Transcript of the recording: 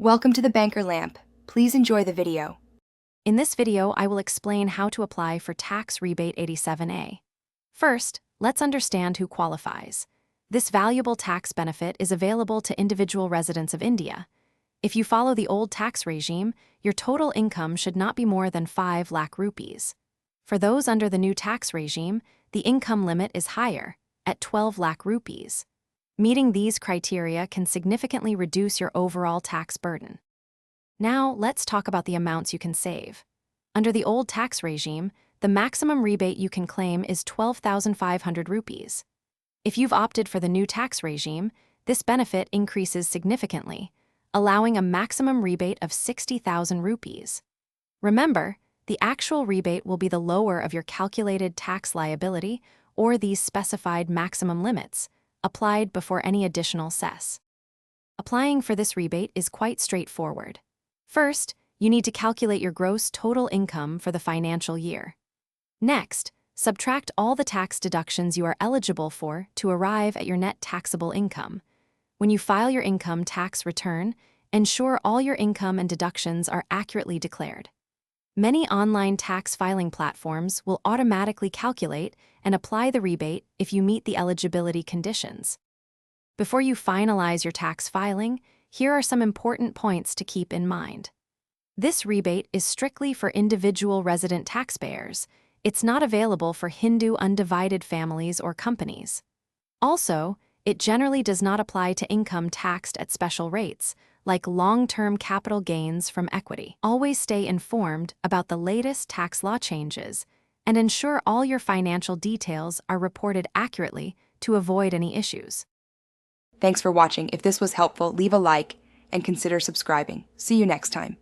Welcome to the Banker Lamp. Please enjoy the video. In this video, I will explain how to apply for Tax Rebate 87A. First, let's understand who qualifies. This valuable tax benefit is available to individual residents of India. If you follow the old tax regime, your total income should not be more than 5 lakh rupees. For those under the new tax regime, the income limit is higher, at 12 lakh rupees. Meeting these criteria can significantly reduce your overall tax burden. Now, let's talk about the amounts you can save. Under the old tax regime, the maximum rebate you can claim is 12,500 rupees. If you've opted for the new tax regime, this benefit increases significantly, allowing a maximum rebate of 60,000 rupees. Remember, the actual rebate will be the lower of your calculated tax liability or these specified maximum limits, applied before any additional cess. Applying for this rebate is quite straightforward. First, you need to calculate your gross total income for the financial year. Next, subtract all the tax deductions you are eligible for to arrive at your net taxable income. When you file your income tax return, ensure all your income and deductions are accurately declared. Many online tax filing platforms will automatically calculate and apply the rebate if you meet the eligibility conditions. Before you finalize your tax filing, here are some important points to keep in mind. This rebate is strictly for individual resident taxpayers. It's not available for Hindu undivided families or companies. Also, it generally does not apply to income taxed at special rates, like long-term capital gains from equity. Always stay informed about the latest tax law changes and ensure all your financial details are reported accurately to avoid any issues. Thanks for watching. If this was helpful, leave a like and consider subscribing. See you next time.